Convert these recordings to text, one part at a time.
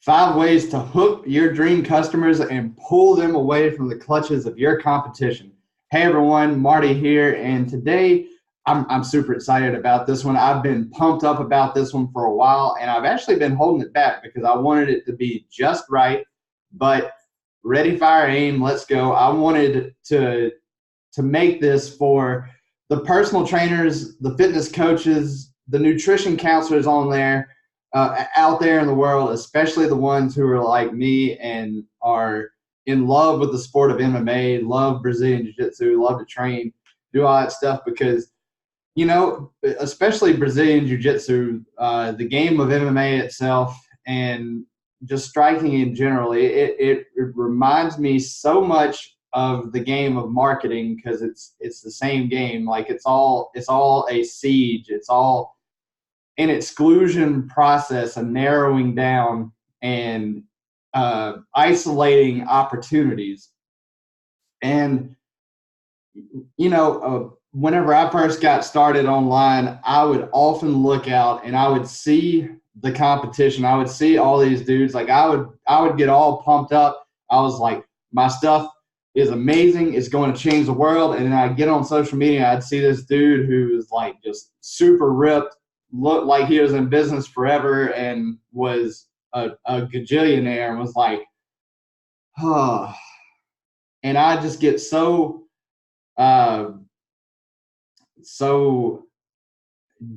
5 ways to hook your dream customers and pull them away from the clutches of your competition. Hey everyone, Marty here, and today I'm super excited about this one. I've been pumped up about this one for a while, and I've actually been holding it back because I wanted it to be just right. But ready, fire, aim, let's go. I wanted to make this for the personal trainers, the fitness coaches, the nutrition counselors on there, out there in the world, especially the ones who are like me and are in love with the sport of MMA, love Brazilian Jiu Jitsu, love to train, do all that stuff because, you know, especially Brazilian Jiu Jitsu, the game of MMA itself and just striking in general, it reminds me so much of the game of marketing because it's the same game. Like it's all a siege. It's all an exclusion process, a narrowing down and isolating opportunities. And, you know, whenever I first got started online, I would often look out and I would see the competition. I would see all these dudes. Like I would get all pumped up. I was like, my stuff is amazing. It's going to change the world. And then I'd get on social media. I'd see this dude who was like just super ripped, looked like he was in business forever and was a gajillionaire and was like, oh. And I just get so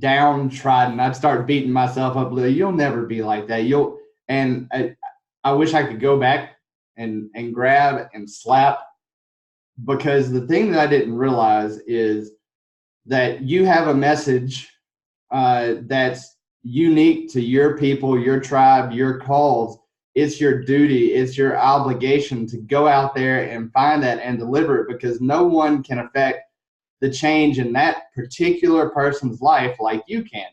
downtrodden. I'd start beating myself up. You'll never be like that. And I wish I could go back and grab and slap, because the thing that I didn't realize is that you have a message that's unique to your people, your tribe, your cause. It's your duty, it's your obligation to go out there and find that and deliver it, because no one can affect the change in that particular person's life like you can.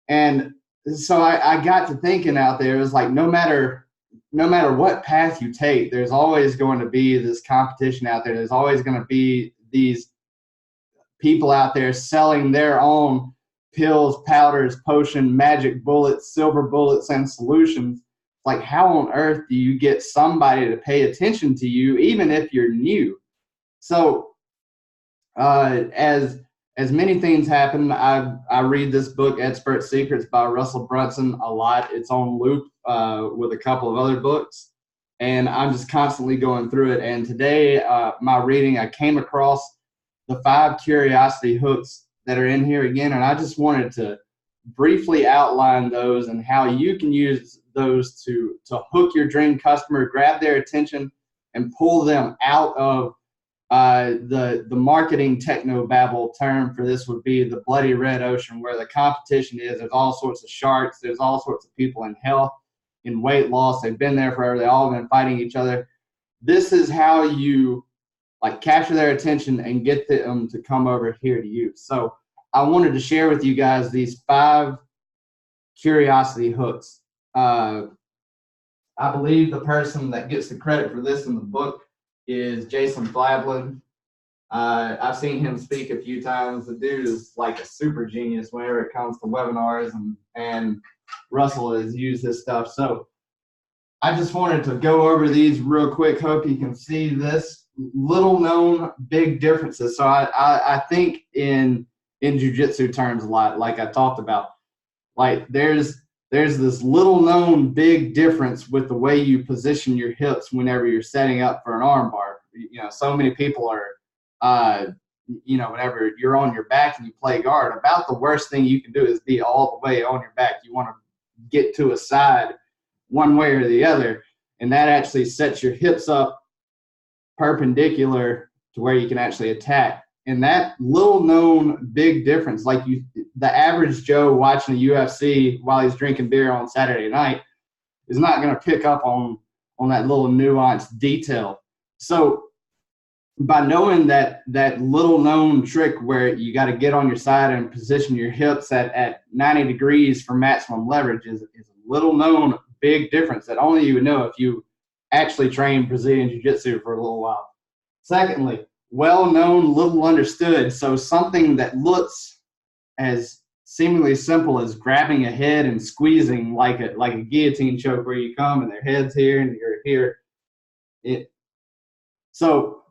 And so I got to thinking out there, it was like no matter what path you take, there's always going to be this competition out there. There's always going to be these people out there selling their own pills, powders, potion, magic bullets, silver bullets, and solutions. Like, how on earth do you get somebody to pay attention to you, even if you're new? So as many things happen, I read this book, Expert Secrets by Russell Brunson, a lot. It's on loop with a couple of other books, and I'm just constantly going through it. And today, my reading, I came across the 5 curiosity hooks that are in here again, and I just wanted to briefly outline those and how you can use those to hook your dream customer, grab their attention, and pull them out of the marketing techno-babble term for this would be the bloody red ocean, where the competition is. There's all sorts of sharks. There's all sorts of people in health, in weight loss. They've been there forever. They've all been fighting each other. This is how you like capture their attention and get them to come over here to you. So I wanted to share with you guys these 5 curiosity hooks. I believe the person that gets the credit for this in the book is Jason Flablin. I've seen him speak a few times. The dude is like a super genius whenever it comes to webinars, and Russell has used this stuff. So I just wanted to go over these real quick. Hope you can see this. Little known, big differences. So I think in jiu-jitsu terms a lot, like I talked about, like there's this little known big difference with the way you position your hips whenever you're setting up for an arm bar. You know, so many people are, you know, whenever you're on your back and you play guard, about the worst thing you can do is be all the way on your back. You want to get to a side one way or the other, and that actually sets your hips up perpendicular to where you can actually attack. And that little known big difference, like the average Joe watching the UFC while he's drinking beer on Saturday night is not going to pick up on that little nuanced detail. So by knowing that little known trick where you got to get on your side and position your hips at 90 degrees for maximum leverage is a little known big difference that only you would know if you actually trained Brazilian Jiu Jitsu for a little while. Secondly, well known, little understood. So something that looks as seemingly simple as grabbing a head and squeezing like a guillotine choke, where you come and their head's here and you're here. So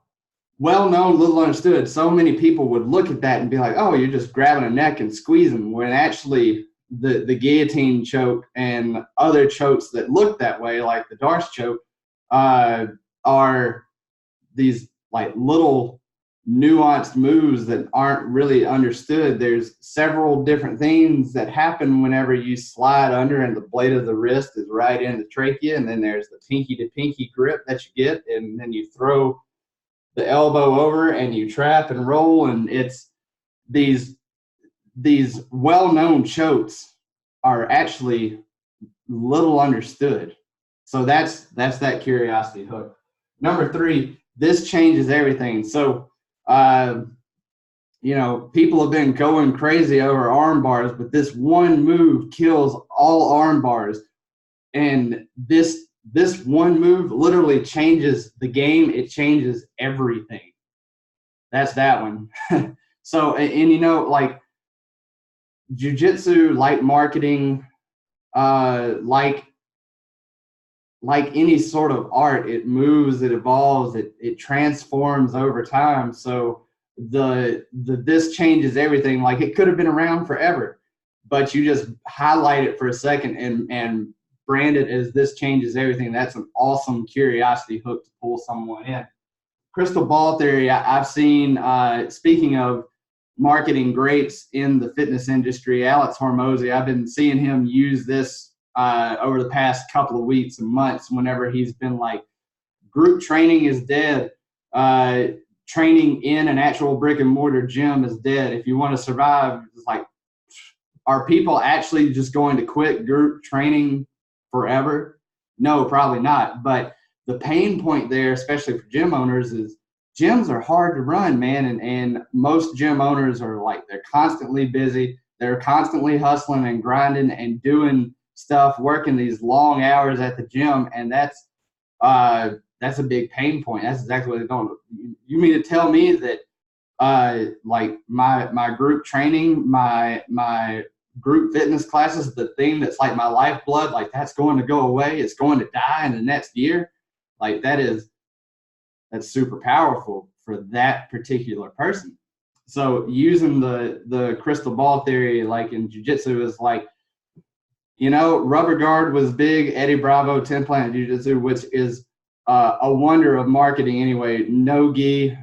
well known, little understood. So many people would look at that and be like, "Oh, you're just grabbing a neck and squeezing," when actually the guillotine choke and other chokes that look that way, like the Darce choke, are these like little nuanced moves that aren't really understood. There's several different things that happen whenever you slide under and the blade of the wrist is right in the trachea, and then there's the pinky to pinky grip that you get, and then you throw the elbow over and you trap and roll, and it's these well-known chokes are actually little understood. So that's that curiosity hook. Number 3, this changes everything. So people have been going crazy over arm bars, but this one move kills all arm bars. And this one move literally changes the game. It changes everything. That's that one. So, and like jiu-jitsu, like marketing, like any sort of art, it moves, it evolves, it transforms over time. So this changes everything. Like, it could have been around forever, but you just highlight it for a second and brand it as this changes everything. That's an awesome curiosity hook to pull someone in. Crystal ball theory, I've seen, speaking of marketing greats in the fitness industry, Alex Hormozy, I've been seeing him use this over the past couple of weeks and months, whenever he's been like, group training is dead. Training in an actual brick and mortar gym is dead. If you want to survive, it's like, are people actually just going to quit group training forever? No, probably not. But the pain point there, especially for gym owners, is gyms are hard to run, man. And most gym owners are like, they're constantly busy. They're constantly hustling and grinding and doing stuff, working these long hours at the gym. And that's a big pain point. That's exactly what they're doing. You mean to tell me that like my group training, my group fitness classes, the thing that's like my lifeblood, like that's going to go away? It's going to die in the next year? Like, that's super powerful for that particular person. So using the crystal ball theory, like in jiu-jitsu, is like, rubber guard was big. Eddie Bravo, 10 Planet Jiu-Jitsu, which is a wonder of marketing anyway. No-gi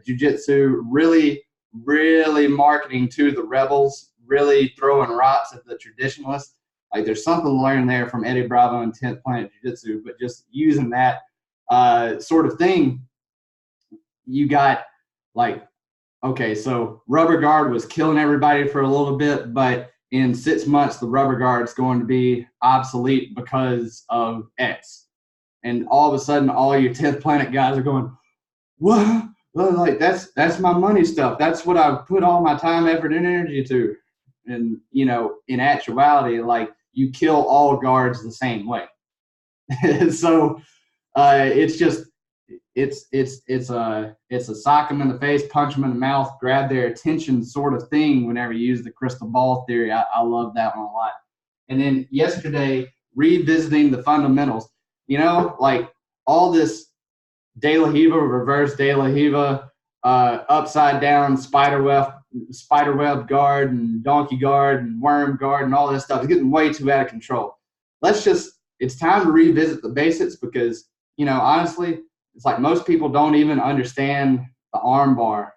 jiu-jitsu, really, really marketing to the rebels, really throwing rocks at the traditionalists. Like, there's something to learn there from Eddie Bravo and 10th Planet Jiu-Jitsu, but just using that sort of thing, you got like, okay, so rubber guard was killing everybody for a little bit, but in 6 months, the rubber guard's going to be obsolete because of X. And all of a sudden, all your 10th Planet guys are going, what? Well, like, that's my money stuff. That's what I've put all my time, effort, and energy to. And, in actuality, like, you kill all guards the same way. So it's just, it's a sock them in the face, punch them in the mouth, grab their attention sort of thing whenever you use the crystal ball theory. I love that one a lot. And then yesterday, revisiting the fundamentals, like all this De La Hiva, reverse De La Hiva, upside down spider web guard and donkey guard and worm guard and all this stuff is getting way too out of control. It's time to revisit the basics, because, honestly, it's like most people don't even understand the arm bar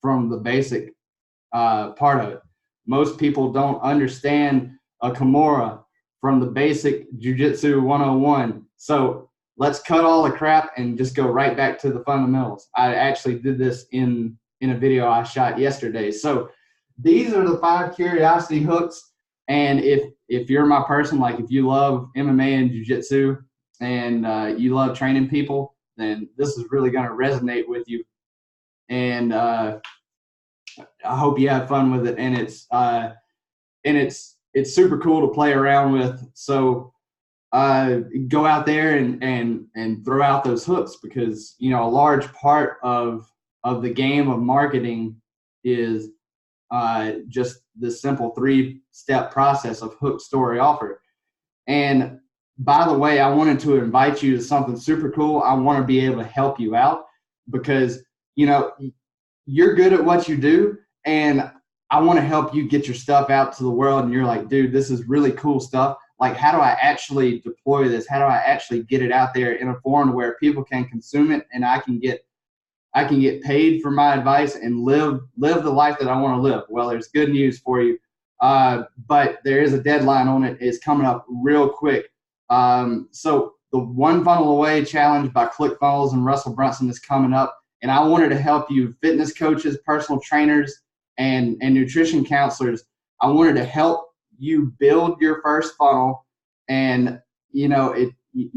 from the basic part of it. Most people don't understand a Kimura from the basic Jiu-Jitsu 101. So let's cut all the crap and just go right back to the fundamentals. I actually did this in a video I shot yesterday. So these are the 5 curiosity hooks. And if you're my person, like if you love MMA and Jiu-Jitsu and you love training people, then this is really going to resonate with you. And I hope you have fun with it. And it's super cool to play around with. So go out there and throw out those hooks, because, a large part of the game of marketing is just this simple 3-step process of hook, story, offer. And by the way, I wanted to invite you to something super cool. I want to be able to help you out because, you're good at what you do, and I want to help you get your stuff out to the world. And you're like, dude, this is really cool stuff. Like, how do I actually deploy this? How do I actually get it out there in a form where people can consume it and I can get paid for my advice and live the life that I want to live? Well, there's good news for you. But there is a deadline on it. It's coming up real quick. So the One Funnel Away challenge by ClickFunnels and Russell Brunson is coming up. And I wanted to help you, fitness coaches, personal trainers, and nutrition counselors. I wanted to help you build your first funnel. And, you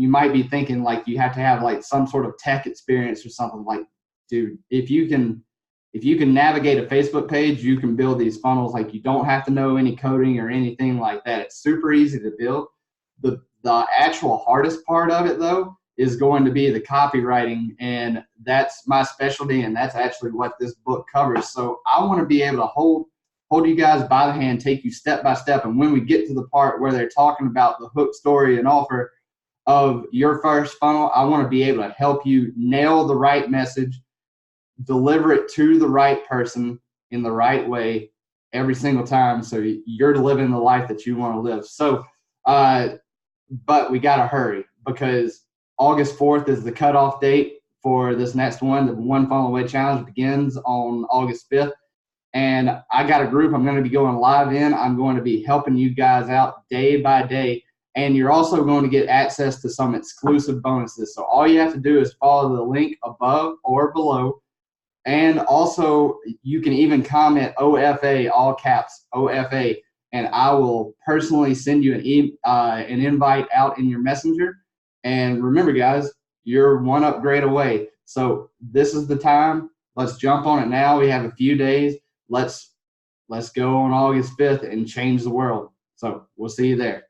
might be thinking like you have to have like some sort of tech experience or something. Like, dude, if you can navigate a Facebook page, you can build these funnels. Like, you don't have to know any coding or anything like that. It's super easy to build. The actual hardest part of it, though, is going to be the copywriting, and that's my specialty, and that's actually what this book covers. So I want to be able to hold you guys by the hand, take you step by step, and when we get to the part where they're talking about the hook, story, and offer of your first funnel, I want to be able to help you nail the right message, deliver it to the right person in the right way every single time, so you're living the life that you want to live. So, but we got to hurry, because August 4th is the cutoff date for this next one. The One Funnel Away Challenge begins on August 5th. And I got a group I'm going to be going live in. I'm going to be helping you guys out day by day. And you're also going to get access to some exclusive bonuses. So all you have to do is follow the link above or below. And also, you can even comment OFA, all caps, OFA, and I will personally send you an invite out in your messenger. And remember, guys, you're one upgrade away. So this is the time. Let's jump on it now. We have a few days. Let's go on August 5th and change the world. So we'll see you there.